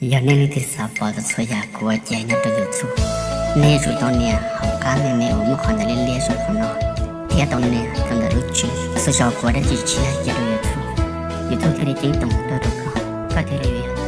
giờ nên thì sao bỏ được số nhà của chị nhớ tôi dùng số nên chủ tao nè học cá mẹ mẹ ốm còn đã lên lia số con nó theo tao nè tao đã lúc chuyện số trò của đã chỉ là giờ tôi dùng số thì đi chính tổng tôi được có thể là